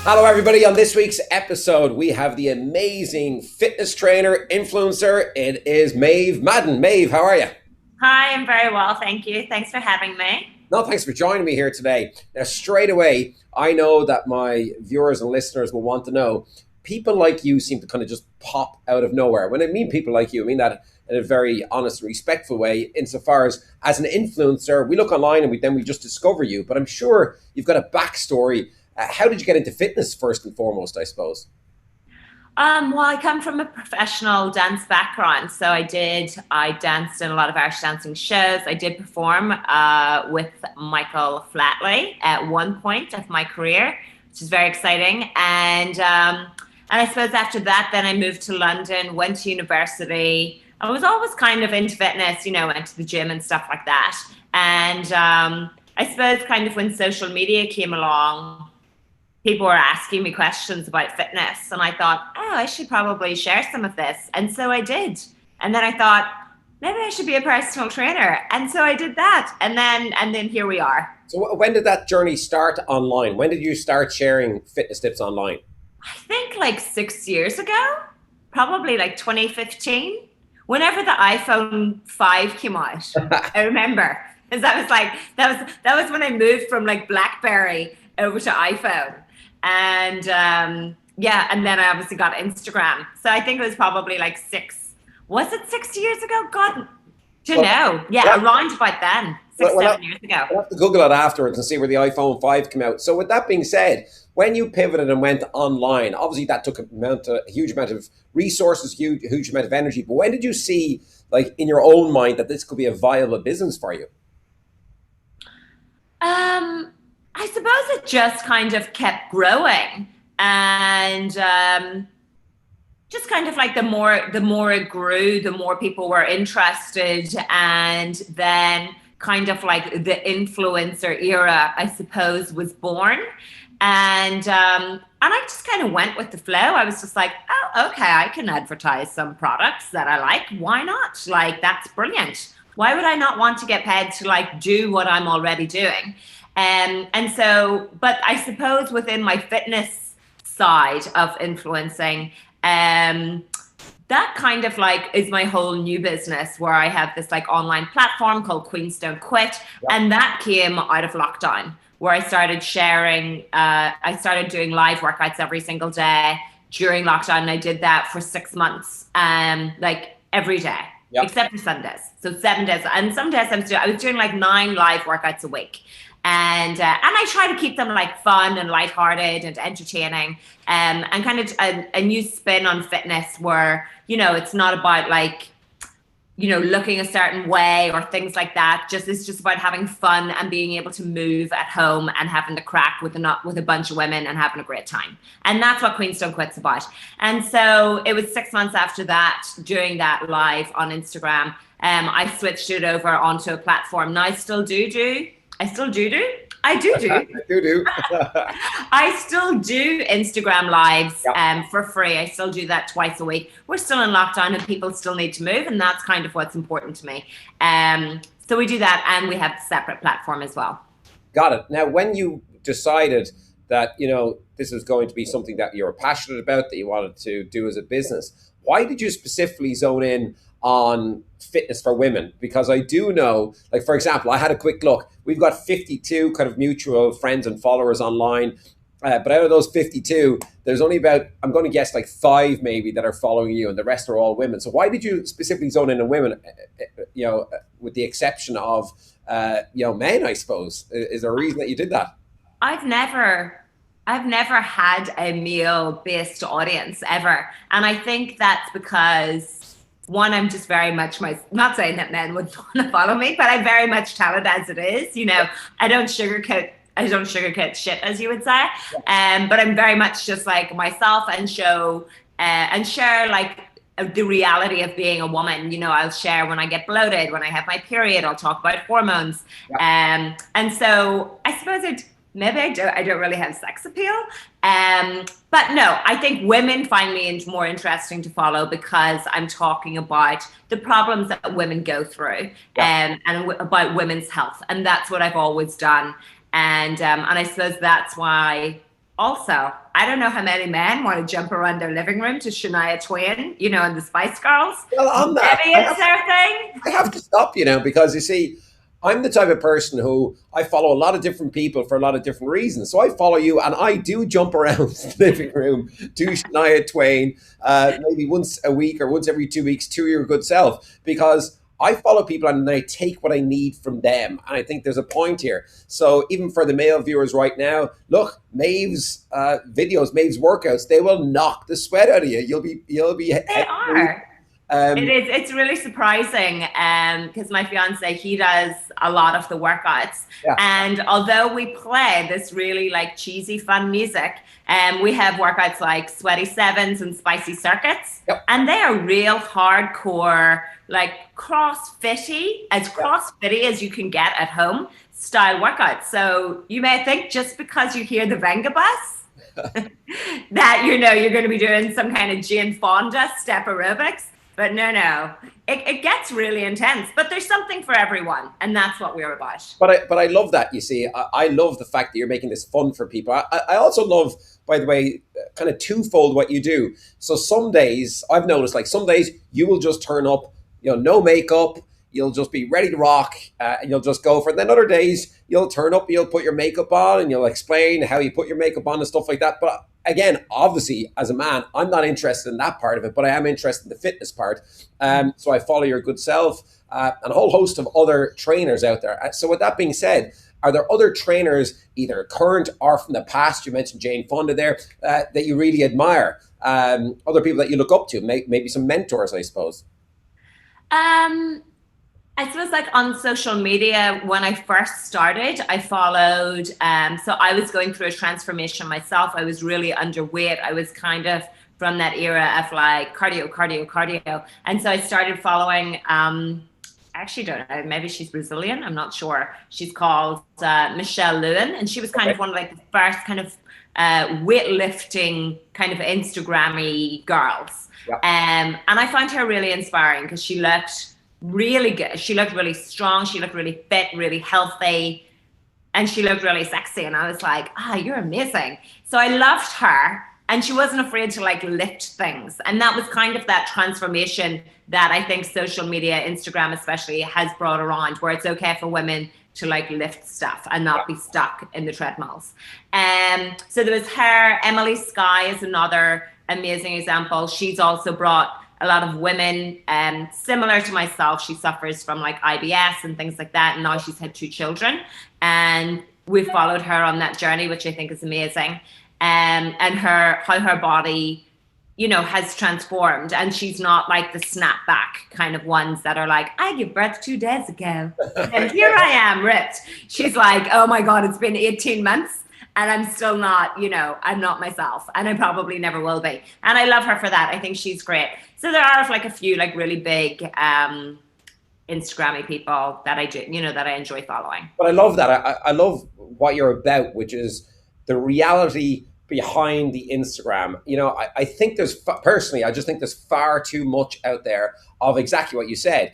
Hello, everybody. On this week's episode, we have the amazing fitness trainer, influencer. It is Maeve Madden. Maeve, how are you? Hi, I'm very well, thank you. Thanks for having me. No, thanks for joining me here today. Now, straight away, I know that my viewers and listeners will want to know, people like you seem to kind of just pop out of nowhere. When I mean people like you, I mean that in a very honest, respectful way, insofar as an influencer, we look online and then we just discover you. But I'm sure you've got a backstory. How did you get into fitness first and foremost, I suppose? Well, I come from a professional dance background, so I danced in a lot of Irish dancing shows. I did perform with Michael Flatley at one point of my career, which is very exciting. And I suppose after that, then I moved to London, went to university. I was always kind of into fitness, went to the gym and stuff like that. And I suppose kind of when social media came along, people were asking me questions about fitness, and I thought, oh, I should probably share some of this. And so I did. And then I thought, maybe I should be a personal trainer. And so I did that. And then here we are. So when did that journey start online? When did you start sharing fitness tips online? I think like 6 years ago, probably like 2015, whenever the iPhone 5 came out. I remember, because that was when I moved from like BlackBerry over to iPhone. And and then I obviously got Instagram. So I think it was probably like 60 years ago? God, know. Yeah, around about then, 7 years ago. We'll have to Google it afterwards and see where the iPhone 5 came out. So with that being said, when you pivoted and went online, obviously that took a huge amount of resources, huge amount of energy. But when did you see, like in your own mind, that this could be a viable business for you? I suppose it just kind of kept growing, and just kind of like the more it grew, the more people were interested, and then kind of like the influencer era, I suppose, was born. And I just kind of went with the flow. I was just like, oh, okay, I can advertise some products that I like. Why not? Like, that's brilliant. Why would I not want to get paid to like do what I'm already doing? And so, but I suppose within my fitness side of influencing, that kind of like is my whole new business, where I have this like online platform called Queens Don't Quit. Yep. And that came out of lockdown, where I started sharing, I started doing live workouts every single day during lockdown. And I did that for 6 months, like every day. Yep. Except for Sundays. So 7 days. And some days I was doing like 9 live workouts a week. And I try to keep them like fun and lighthearted and entertaining, and kind of a new spin on fitness where, it's not about like, looking a certain way or things like that. It's just about having fun and being able to move at home and having the crack with a bunch of women and having a great time. And that's what Queens Don't Quit's about. And so it was 6 months after that, doing that live on Instagram, I switched it over onto a platform. Now I still do. I still do. I do. I still do Instagram lives for free. I still do that twice a week. We're still in lockdown and people still need to move, and that's kind of what's important to me. So we do that, and we have a separate platform as well. Got it. Now, when you decided that, this was going to be something that you were passionate about, that you wanted to do as a business, why did you specifically zone in on fitness for women? Because I do know, like, for example, I had a quick look. We've got 52 kind of mutual friends and followers online. But out of those 52, there's only about, I'm going to guess like 5 maybe that are following you, and the rest are all women. So why did you specifically zone in on women, with the exception of, men, I suppose? Is there a reason that you did that? I've never had a male-based audience ever. And I think that's because, one, I'm just very much not saying that men would want to follow me, but I'm very much talented as it is. I don't sugarcoat shit, as you would say. But I'm very much just like myself, and show and share like the reality of being a woman. I'll share when I get bloated, when I have my period. I'll talk about hormones. Yeah. And so I suppose maybe I don't really have sex appeal. But no, I think women find me more interesting to follow because I'm talking about the problems that women go through, and about women's health. And that's what I've always done. And I suppose that's why Also, I don't know how many men want to jump around their living room to Shania Twain, you know, and the Spice Girls. Well, on that, Maybe it's their thing. I have to stop you now because you see, I'm the type of person who I follow a lot of different people for a lot of different reasons. So I follow you, and I do jump around the living room to Shania Twain, maybe once a week or once every 2 weeks to your good self, because I follow people and I take what I need from them. And I think there's a point here. So even for the male viewers right now, look, Maeve's videos, Maeve's workouts, they will knock the sweat out of you. You'll be They are. It um, is. It's really surprising because my fiance, he does a lot of the workouts. yeah. And although we play this really like cheesy, fun music, we have workouts like Sweaty Sevens and Spicy Circuits. Yep. And they are real hardcore, like as Yeah. crossfitty as you can get at home style workouts. So you may think just because you hear the Venga bus that you know you're going to be doing some kind of Jane Fonda step aerobics. But no, it gets really intense. But there's something for everyone, and that's what we're about. But I love that. You see, I love the fact that you're making this fun for people. I also love, by the way, kind of twofold what you do. So some days I've noticed, like some days you will just turn up, no makeup. You'll just be ready to rock, and you'll just go for it. Then other days you'll turn up, you'll put your makeup on, and you'll explain how you put your makeup on and stuff like that. But again, obviously, as a man, I'm not interested in that part of it, but I am interested in the fitness part. So I follow your good self and a whole host of other trainers out there. So with that being said, are there other trainers, either current or from the past? You mentioned Jane Fonda there, that you really admire. Other people that you look up to, maybe some mentors, I suppose. Um, I suppose like on social media, when I first started, I followed, so I was going through a transformation myself. I was really underweight. I was kind of from that era of like cardio. And so I started following, I actually don't know, maybe she's Brazilian. I'm not sure. She's called Michelle Lewin. And she was kind of one of like the first kind of weightlifting kind of Instagram-y girls. Yeah. And I find her really inspiring because she looked really good. She looked really strong. She looked really fit, really healthy, and she looked really sexy. And I was like, you're amazing. So I loved her, and she wasn't afraid to like lift things. And that was kind of that transformation that I think social media, Instagram especially, has brought around, where it's okay for women to like lift stuff and not be stuck in the treadmills. So there was her. Emily Skye is another amazing example. She's also brought a lot of women, similar to myself. She suffers from like IBS and things like that. And now she's had 2 children. And we followed her on that journey, which I think is amazing. And how her body, has transformed. And she's not like the snapback kind of ones that are like, I gave birth 2 days ago. And here I am ripped. She's like, oh my God, it's been 18 months. And I'm still not, I'm not myself. And I probably never will be. And I love her for that. I think she's great. So there are like a few like really big Instagrammy people that I do, that I enjoy following. But I love that. I love what you're about, which is the reality behind the Instagram. I think personally, I just think there's far too much out there of exactly what you said.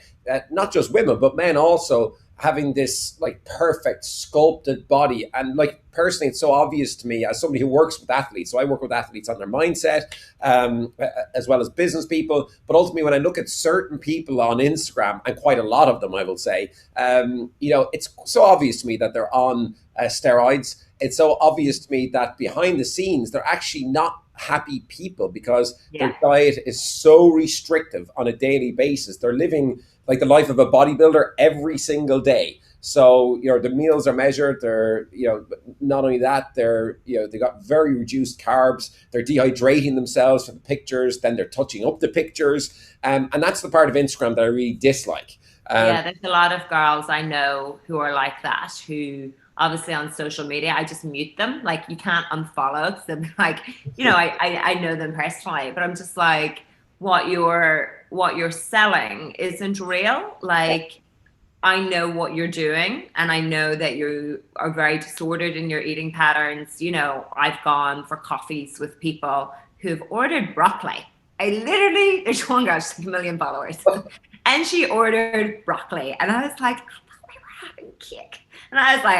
Not just women, but men also having this like perfect sculpted body. And like personally, it's so obvious to me as somebody who works with athletes. So I work with athletes on their mindset, as well as business people. But ultimately, when I look at certain people on Instagram, and quite a lot of them, I will say, it's so obvious to me that they're on steroids. It's so obvious to me that behind the scenes, they're actually not happy people because their diet is so restrictive on a daily basis. They're living like the life of a bodybuilder every single day. So, the meals are measured. They're, not only that, they got very reduced carbs. They're dehydrating themselves for the pictures. Then they're touching up the pictures. And that's the part of Instagram that I really dislike. There's a lot of girls I know who are like that, who obviously on social media, I just mute them. Like you can't unfollow because they're like, I know them personally, but I'm just like, what you're selling isn't real. Like I know what you're doing, and I know that you are very disordered in your eating patterns. I've gone for coffees with people who've ordered broccoli. There's one girl, she's like 1 million followers, and she ordered broccoli, and I was like, I thought we were having cake. And I was like,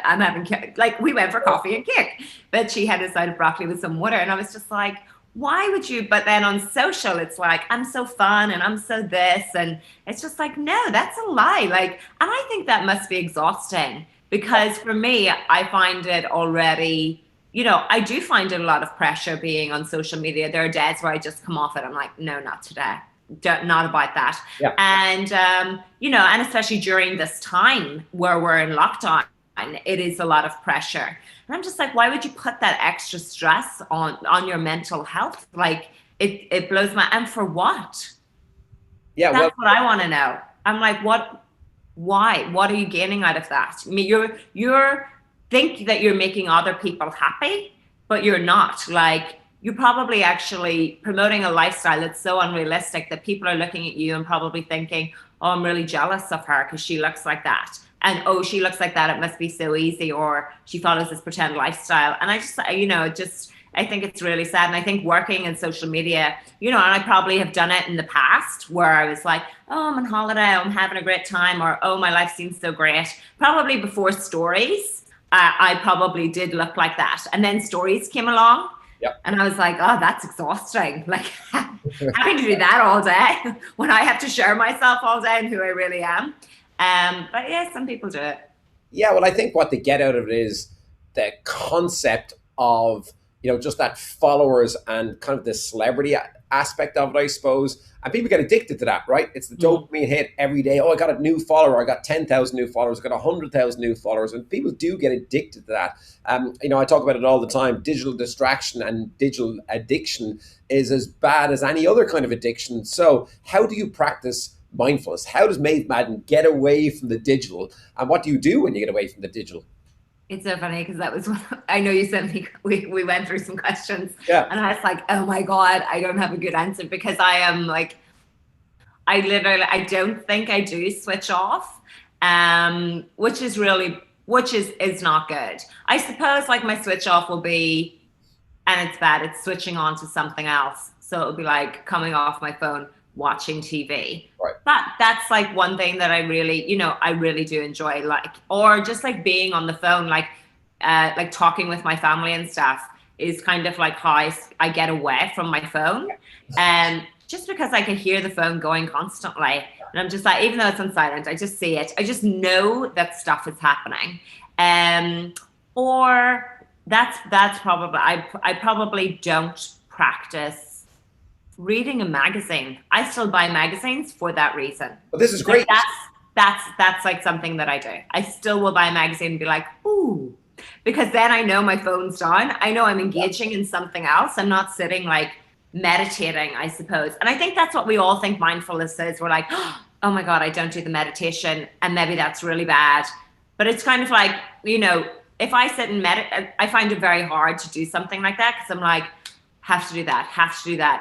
I'm having cake. Like, we went for coffee and cake, but she had a side of broccoli with some water. And I was just like, why would you? But then on social, it's like, I'm so fun and I'm so this. And it's just like, no, that's a lie. Like, and I think that must be exhausting because for me, I find it already, I do find it a lot of pressure being on social media. There are days where I just come off it. I'm like, no, not today. Not about that. Yeah. And, and especially during this time where we're in lockdown, it is a lot of pressure. And I'm just like, why would you put that extra stress on your mental health? Like it blows my, and for what? Yeah. That's what I want to know. I'm like, why? What are you gaining out of that? I mean, you're think that you're making other people happy, but you're not. Like, you're probably actually promoting a lifestyle that's so unrealistic that people are looking at you and probably thinking, oh, I'm really jealous of her because she looks like that. And, oh, she looks like that, it must be so easy, or she follows this pretend lifestyle. And I just, I think it's really sad. And I think working in social media, and I probably have done it in the past where I was like, oh, I'm on holiday, I'm having a great time, or, oh, my life seems so great. Probably before stories, I probably did look like that. And then stories came along. Yep. And I was like, oh, that's exhausting. Like, having to do that all day when I have to share myself all day and who I really am. But yeah, some people do it. Yeah, well, I think what they get out of it is the concept of, just that followers and kind of the celebrity aspect of it, I suppose. And people get addicted to that, right? It's the dopamine hit every day. Oh, I got a new follower. I got 10,000 new followers. I got 100,000 new followers. And people do get addicted to that. I talk about it all the time. Digital distraction and digital addiction is as bad as any other kind of addiction. So how do you practice mindfulness? How does Maeve Madden get away from the digital? And what do you do when you get away from the digital? It's so funny because that was I know you sent me, we went through some questions. Yeah. And I was like, oh my God, I don't have a good answer because I am like, I don't think I do switch off, which is not good. I suppose like my switch off will be, and it's bad, it's switching on to something else. So it'll be like coming off my phone, watching TV. Right. But that's like one thing that I really do enjoy, like, or just like being on the phone, like talking with my family and stuff is kind of like how I get away from my phone. And just because I can hear the phone going constantly. And I'm just like, even though it's on silent, I just see it. I just know that stuff is happening. Or that's probably, I probably don't practice reading a magazine. I still buy magazines for that reason. Well, this is great. Like that's like something that I do. I still will buy a magazine and be like, ooh, because then I know my phone's down. I know I'm engaging in something else. I'm not sitting like meditating, I suppose. And I think that's what we all think mindfulness is. We're like, oh my God, I don't do the meditation. And maybe that's really bad. But it's kind of like, if I sit and meditate, I find it very hard to do something like that because I'm like, have to do that,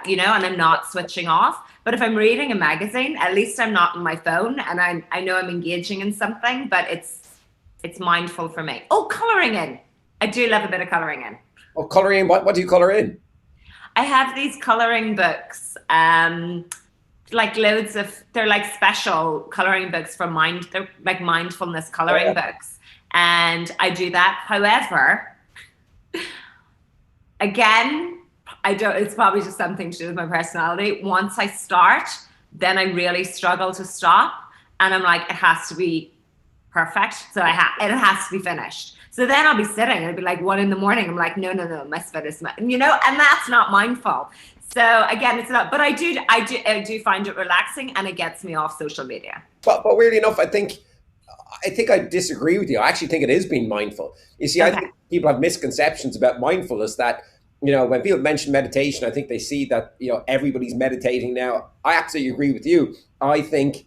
and I'm not switching off. But if I'm reading a magazine, at least I'm not on my phone and I know I'm engaging in something, but it's mindful for me. Oh, coloring in. I do love a bit of coloring in. Oh, coloring in. What do you color in? I have these coloring books, like they're like special coloring books for they're like mindfulness coloring books. And I do that. However, again, it's probably just something to do with my personality. Once I start, then I really struggle to stop. And I'm like, it has to be perfect. So it has to be finished. So then I'll be sitting and it'll be like 1 a.m. I'm like, no, must finish, and that's not mindful. So again, it's not, but I do find it relaxing and it gets me off social media. But weirdly enough, I think I disagree with you. I actually think it is being mindful. You see, okay. I think people have misconceptions about mindfulness that, when people mention meditation, I think they see that, everybody's meditating now. I absolutely agree with you. I think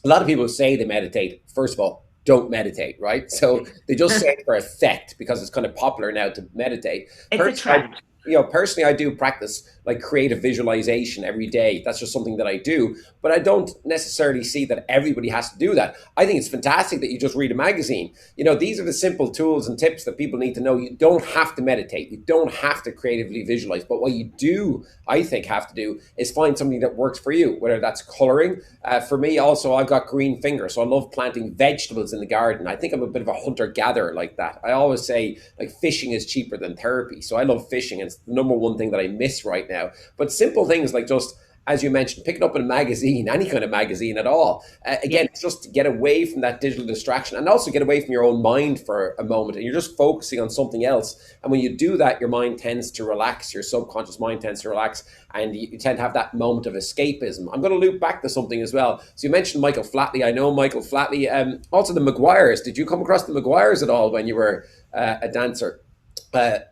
a lot of people say they meditate. First of all, don't meditate, right? So they just say it for effect because it's kind of popular now to meditate. It's a trend. Personally, I do practice like creative visualization every day. That's just something that I do. But I don't necessarily see that everybody has to do that. I think it's fantastic that you just read a magazine. You know, these are the simple tools and tips that people need to know. You don't have to meditate. You don't have to creatively visualize. But what you do, I think, have to do is find something that works for you, whether that's coloring. For me, also, I've got green fingers, so I love planting vegetables in the garden. I think I'm a bit of a hunter-gatherer like that. I always say, like, fishing is cheaper than therapy. So I love fishing, and it's the number one thing that I miss right now. But simple things like just, as you mentioned, picking up a magazine, any kind of magazine at all. Again, it's just to get away from that digital distraction and also get away from your own mind for a moment. And you're just focusing on something else. And when you do that, your mind tends to relax, your subconscious mind tends to relax, and you tend to have that moment of escapism. I'm going to loop back to something as well. So you mentioned Michael Flatley. I know Michael Flatley. Also the Maguires. Did you come across the Maguires at all when you were a dancer?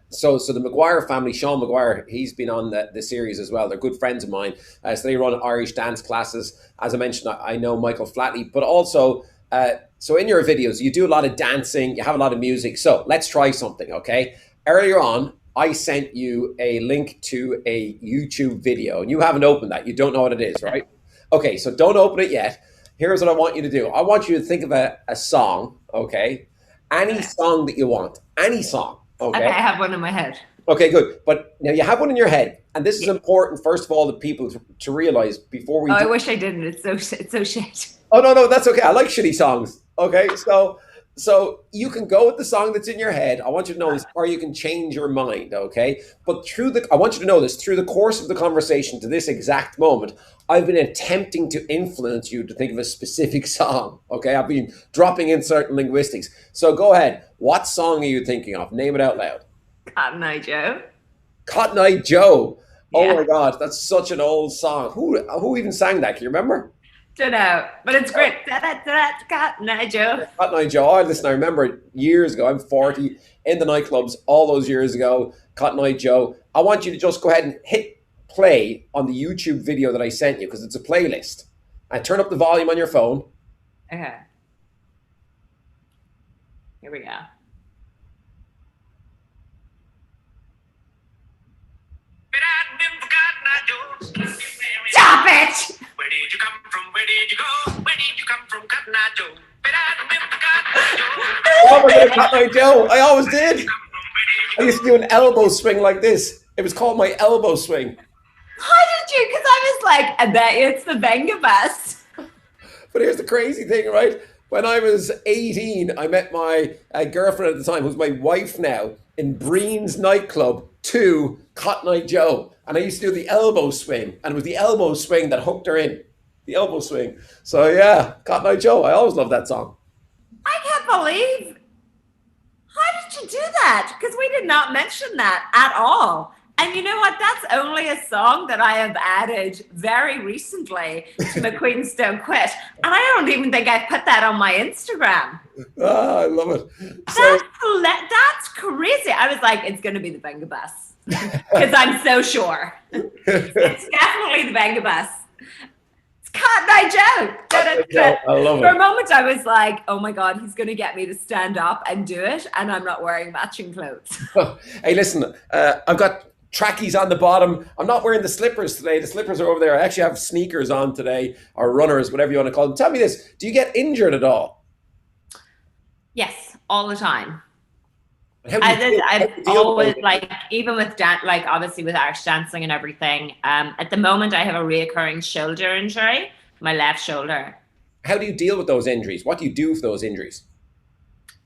So the Maguire family, Sean Maguire, he's been on the series as well. They're good friends of mine. So they run Irish dance classes. As I mentioned, I know Michael Flatley, but also, so in your videos, you do a lot of dancing, you have a lot of music. So let's try something, okay? Earlier on, I sent you a link to a YouTube video, and you haven't opened that. You don't know what it is, right? Okay, so don't open it yet. Here's what I want you to do. I want you to think of a song, okay? Any song that you want, any song. Okay. I have one in my head. Okay, good. But now you have one in your head, and this is important, first of all, that people to realize before we. I wish I didn't. It's so shit. Oh no, that's okay. I like shitty songs. Okay, so you can go with the song that's in your head. I want you to know this, or you can change your mind. Okay, but I want you to know this through the course of the conversation to this exact moment. I've been attempting to influence you to think of a specific song. Okay, I've been dropping in certain linguistics. So go ahead. What song are you thinking of? Name it out loud. Cotton Eye Joe. Cotton Eye Joe. Oh Yeah. my God, that's such an old song. Who even sang that? Can you remember? Don't know, but it's great. Cotton Eye Joe. Cotton Eye Joe. Oh, listen, I remember it years ago. I'm 40 in the nightclubs all those years ago. Cotton Eye Joe. I want you to just go ahead and hit play on the YouTube video that I sent you because it's a playlist. And turn up the volume on your phone. Okay. Here we go. Stop it! Where did you come from? Where did you go? Where did you come from, Cotton Eye Joe? But I remember Cotton Eye Joe. Oh, Cotton Eye Joe. I always did. I used to do an elbow swing like this. It was called my elbow swing. How did you? Because I was like, I bet it's the Venga Bus. But here's the crazy thing, right? When I was 18, I met my girlfriend at the time, who's my wife now, in Breen's nightclub to Cotton Eye Joe. And I used to do the elbow swing. And it was the elbow swing that hooked her in. The elbow swing. So yeah, Cotton Eye Joe. I always loved that song. I can't believe. How did you do that? Because we did not mention that at all. And you know what? That's only a song that I have added very recently to the Queens Don't Quit. And I don't even think I've put that on my Instagram. Ah, I love it. So, That's crazy. I was like, it's going to be the Venga Bus. Because I'm so sure. It's definitely the Venga Bus. It's Cotton Eye Joe. I love For a it. moment, I was like, oh my God, he's going to get me to stand up and do it. And I'm not wearing matching clothes. Hey, listen, I've got trackies on the bottom. I'm not wearing the slippers today. The slippers are over there. I actually have sneakers on today, or runners, whatever you want to call them. Tell me this, do you get injured at all? Yes, all the time. How do you I've deal with always, those? like, even with like obviously with Irish dancing and everything, at the moment I have a reoccurring shoulder injury, my left shoulder. How do you deal with those injuries? What do you do for those injuries?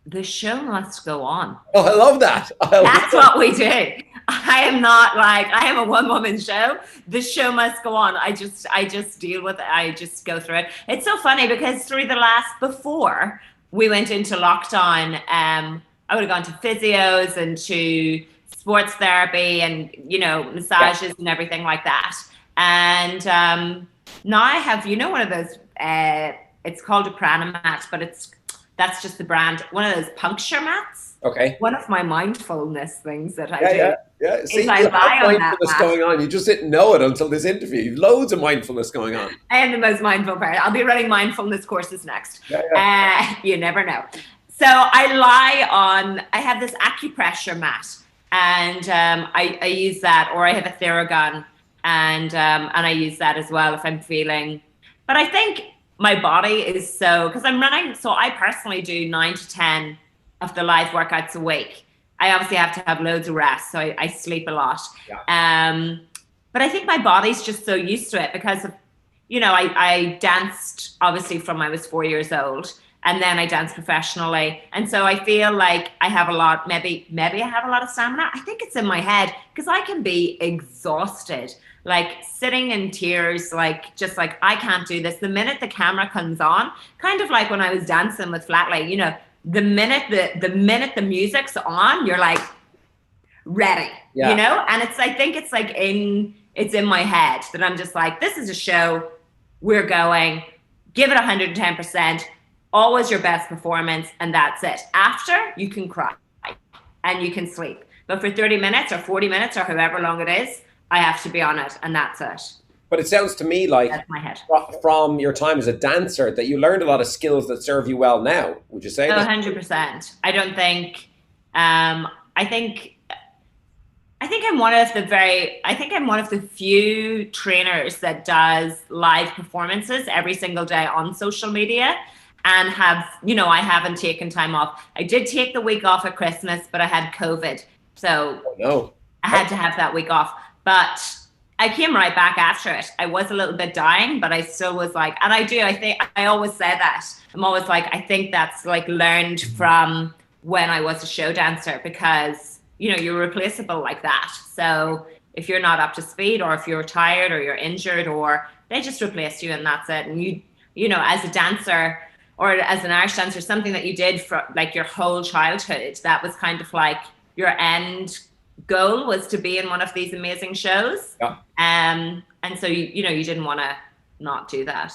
The show must go on. Oh, I love that. That's what we do. I am a one-woman show. The show must go on. I just deal with it. I just go through it. It's so funny because before we went into lockdown, I would have gone to physios and to sports therapy and, massages and everything like that. And now I have, one of those, it's called a prana mat, but that's just the brand, one of those puncture mats. Okay. One of my mindfulness things that I do. Yeah. See, I you have lie on that mindfulness mat. going on. You just didn't know it until this interview. You've loads of mindfulness going on. I am the most mindful person. I'll be running mindfulness courses next. You never know. So I have this acupressure mat, and I use that, or I have a Theragun, I use that as well if I'm feeling. But I think my body is so, because I'm running, so I personally do 9 to 10 of the live workouts a week. I obviously have to have loads of rest, so I sleep a lot. Yeah. But I think my body's just so used to it because of, I danced obviously from I was 4 years old, and then I danced professionally. And so I feel like I have a lot, maybe I have a lot of stamina. I think it's in my head because I can be exhausted, like sitting in tears, like just like, I can't do this. The minute the camera comes on, kind of like when I was dancing with Flatlight, the minute the music's on, you're like ready, and I think it's like it's in my head that I'm just like, this is a show, we're going, give it 110%, always your best performance, and that's it. After, you can cry and you can sleep. But for 30 minutes or 40 minutes or however long it is, I have to be on it, and that's it. But it sounds to me like that's my head. From your time as a dancer that you learned a lot of skills that serve you well now. Would you say that? 100%. I don't think, I think I'm one of the few trainers that does live performances every single day on social media, and I haven't taken time off. I did take the week off at Christmas, but I had COVID. So I had to have that week off, but I came right back after it. I was a little bit dying, but I still was like, and I think I always say that. I'm always like, I think that's like learned from when I was a show dancer, because you're replaceable like that. So if you're not up to speed, or if you're tired or you're injured, or they just replace you, and that's it. And as a dancer or as an Irish dancer, something that you did for like your whole childhood, that was kind of like your end goal, was to be in one of these amazing shows. Yeah. And so you didn't want to not do that.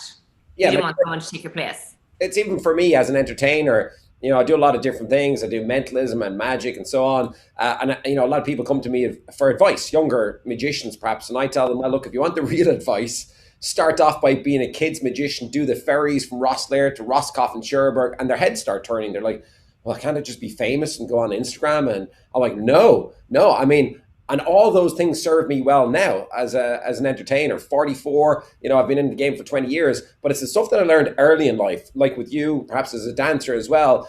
Yeah, you didn't want someone to take your place. It's even for me as an entertainer. I do a lot of different things. I do mentalism and magic and so on. And a lot of people come to me for advice, younger magicians perhaps, and I tell them, well, look, if you want the real advice, start off by being a kid's magician, do the ferries from Rosslare to Roscoff and Cherbourg, and their heads start turning. They're like, well, can't I just be famous and go on Instagram? And I'm like, no. I mean, and all those things serve me well now as an entertainer. 44, I've been in the game for 20 years, but it's the stuff that I learned early in life, like with you, perhaps as a dancer as well.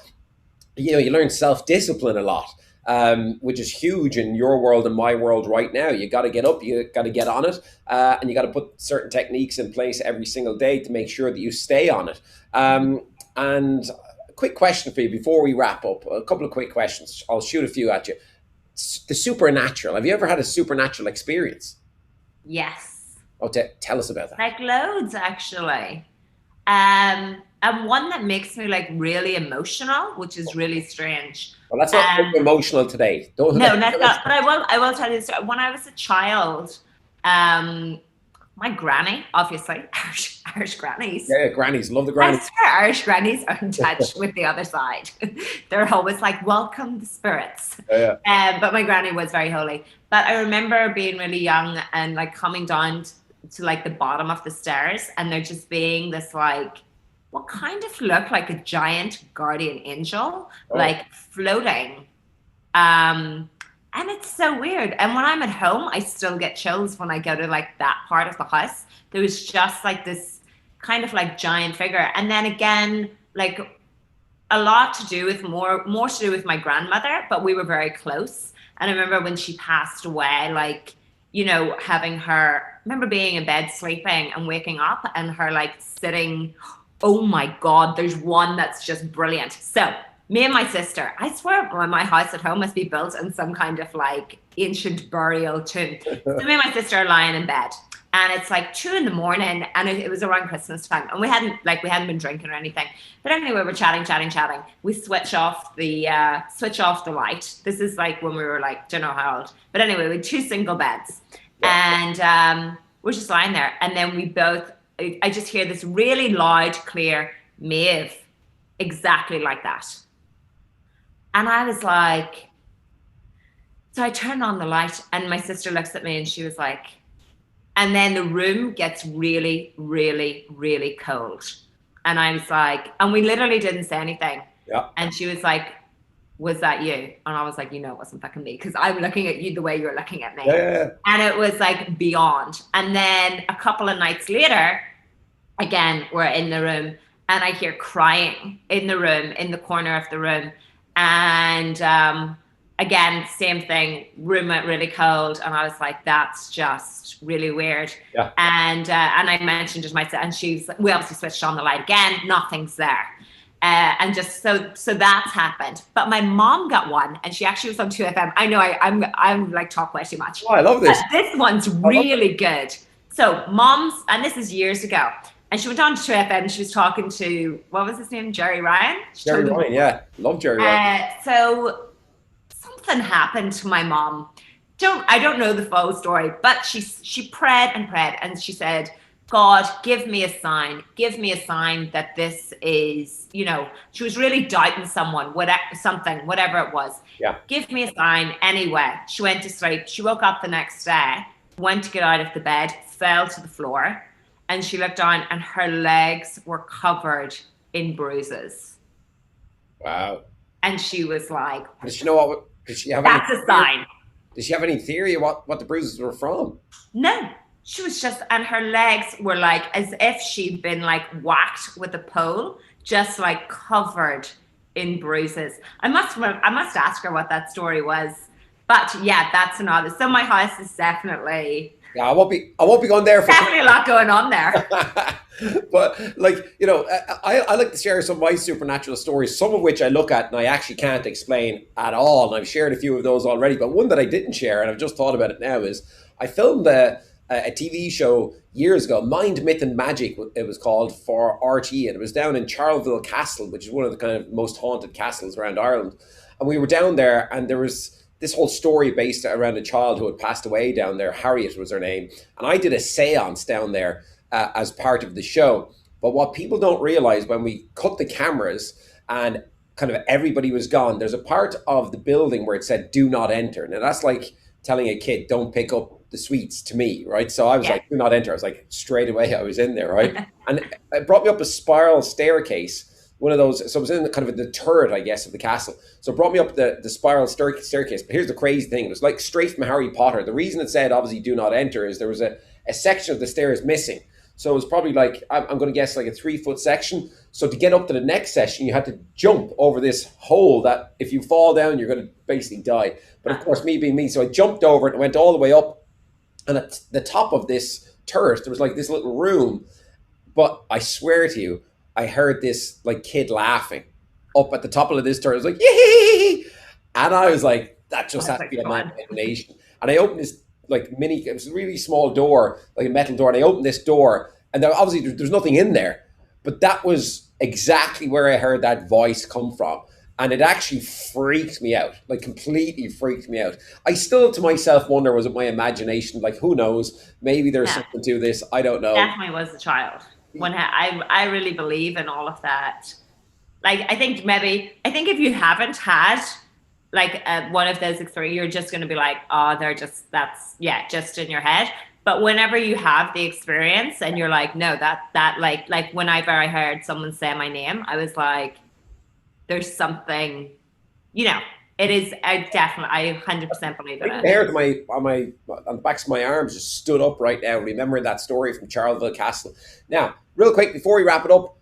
You learn self-discipline a lot, which is huge in your world and my world right now. You got to get up, you got to get on it, and you got to put certain techniques in place every single day to make sure that you stay on it. And a quick question for you before we wrap up, a couple of quick questions. I'll shoot a few at you. The supernatural. Have you ever had a supernatural experience? Yes. Oh, tell us about that. Like loads, actually. And one that makes me like really emotional, which is really strange. Well, that's not emotional today. No, that's not. But I will tell you this. When I was a child, my granny, obviously, Irish grannies. Yeah, grannies. Love the grannies. I swear Irish grannies are in touch with the other side. They're always like, welcome the spirits. Yeah. But my granny was very holy. But I remember being really young and like coming down to like the bottom of the stairs, and there just being this like, what kind of looked like a giant guardian angel, like floating. And it's so weird. And when I'm at home, I still get chills when I go to like that part of the house. There was just like this kind of like giant figure. And then again, like a lot to do with more to do with my grandmother, but we were very close. And I remember when she passed away, like, having her, I remember being in bed sleeping and waking up and her like sitting, oh my God, there's one that's just brilliant. So me and my sister, I swear my house at home must be built in some kind of like ancient burial tomb. So me and my sister are lying in bed, and it's like 2 a.m, and it was around Christmas time, and we hadn't been drinking or anything. But anyway, we're chatting. We switch off the light. This is like when we were like, don't know how old. But anyway, we had 2 single beds, and we're just lying there, and then I just hear this really loud, clear Maeve, exactly like that. And I was like, so I turned on the light, and my sister looks at me and she was like, and then the room gets really, really, really cold. And I was like, and we literally didn't say anything. Yeah. And she was like, was that you? And I was like, it wasn't fucking me, because I'm looking at you the way you're looking at me. Yeah. And it was like beyond. And then a couple of nights later, again, we're in the room and I hear crying in the room, in the corner of the room. And again, same thing, room went really cold. And I was like, that's just really weird. Yeah. And I mentioned it to myself, and we obviously switched on the light again, nothing's there. And just so that's happened. But my mom got one, and she actually was on 2FM. I know I'm like talk way too much. Oh, I love this. But this one's really good. So mom's, and this is years ago, and she went on to 2FM and she was talking to, what was his name? Jerry Ryan? Jerry Ryan, yeah. Love Jerry Ryan. So something happened to my mom. I don't know the full story, but she prayed and prayed, and she said, God, give me a sign that this is, she was really doubting someone, whatever it was. Yeah. Give me a sign. Anyway, she went to sleep. She woke up the next day, went to get out of the bed, fell to the floor, and she looked down and her legs were covered in bruises. Wow. And she was like, did she know what, did she have that's a sign. Did she have any theory of what the bruises were from? No. She was just, and her legs were like as if she'd been like whacked with a pole, just like covered in bruises. I must ask her what that story was. But yeah, that's another. So my house is definitely. Yeah, I won't be going there. Definitely a lot going on there. But like, I like to share some of my supernatural stories, some of which I look at and I actually can't explain at all. And I've shared a few of those already, but one that I didn't share, and I've just thought about it now, is I filmed a TV show years ago, Mind, Myth and Magic, it was called, for RTE, and it was down in Charleville Castle, which is one of the kind of most haunted castles around Ireland. And we were down there, and there was this whole story based around a child who had passed away down there. Harriet was her name. And I did a seance down there as part of the show. But what people don't realize, when we cut the cameras and kind of everybody was gone, there's a part of the building where it said, do not enter. Now that's like telling a kid, don't pick up the sweets to me, right? So I was like, do not enter. I was like, straight away I was in there, right? And it brought me up a spiral staircase, one of those. So I was in kind of the turret, I guess, of the castle. So it brought me up the spiral staircase. But here's the crazy thing. It was like straight from Harry Potter. The reason it said, obviously, do not enter, is there was a section of the stairs missing. So it was probably like, I'm going to guess, like a 3-foot section. So to get up to the next section, you had to jump over this hole that if you fall down, you're going to basically die. But of course, me being me, so I jumped over it and went all the way up. And at the top of this turret, there was like this little room. But I swear to you, I heard this like kid laughing up at the top of this turret. It was like, yee! And I was like, that just has to be my imagination. And I opened this like it was a really small door, like a metal door. And I opened this door, and there, obviously there's nothing in there. But that was exactly where I heard that voice come from. And it actually freaked me out, like completely freaked me out. I still to myself wonder, was it my imagination? Like, who knows? Maybe there's something to this. I don't know. Definitely was a child. When I really believe in all of that. Like, I think if you haven't had like one of those experiences, you're just going to be like, oh, just in your head. But whenever you have the experience and you're like, no, that like whenever I heard someone say my name, I was like, there's something, it is. I 100% believe in it. The hair on the backs of my arms just stood up right now, remembering that story from Charleville Castle. Now, real quick, before we wrap it up,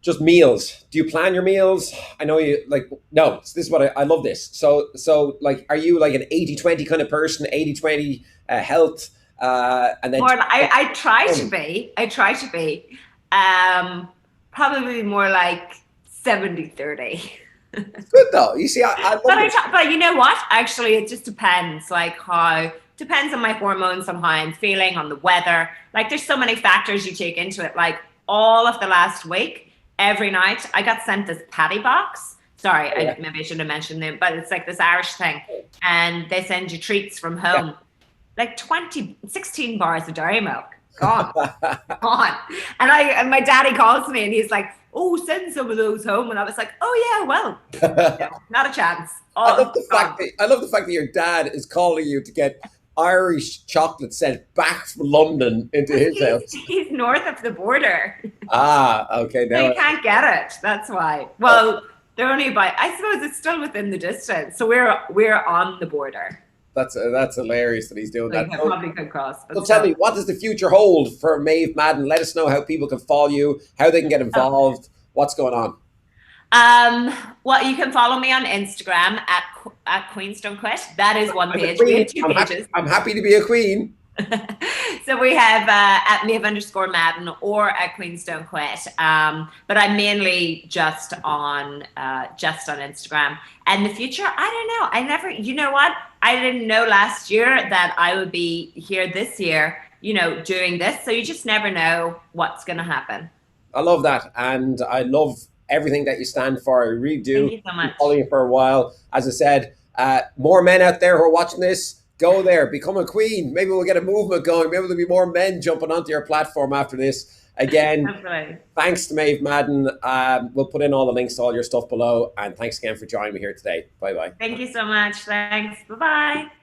just meals. Do you plan your meals? I know you no, this is what I love this. So like, are you like an 80-20 kind of person, 80-20 health? And then more, I try to be. Probably more like 70-30. It's good though. You see, I love it. But you know what? Actually, it just depends. Like depends on my hormones, on how I'm feeling, on the weather. Like, there's so many factors you take into it. Like, all of the last week, every night, I got sent this patty box. Sorry, maybe I shouldn't have mentioned them, but it's like this Irish thing, and they send you treats from home. Yeah. Like 16 bars of dairy milk. Gone. Gone. And my daddy calls me and he's like, oh, send some of those home. And I was like, oh yeah, well, no, not a chance. Oh, I love the fact that your dad is calling you to get Irish chocolate sent back from London into his house. He's north of the border. Ah, okay. Now you can't get it. That's why. Well, They're only about, I suppose it's still within the distance. So we're on the border. That's hilarious that he's doing So you that. can probably could cross. But So tell me, what does the future hold for Maeve Madden? Let us know how people can follow you, how they can get involved, what's going on. Well, you can follow me on Instagram at queensdon'tquit. That is one page. We have 2 pages. I'm happy to be a queen. So we have at Maeve_Madden or at queensdon'tquit. But I'm mainly just on Instagram. And the future, I don't know. You know what? I didn't know last year that I would be here this year, doing this. So you just never know what's going to happen. I love that. And I love everything that you stand for. I really do. Thank you so much. Been following you for a while. As I said, more men out there who are watching this, go there, become a queen. Maybe we'll get a movement going. Maybe there'll be more men jumping onto your platform after this. Again, thanks to Maeve Madden. We'll put in all the links to all your stuff below. And thanks again for joining me here today. Bye-bye. Thank you so much. Thanks. Bye-bye.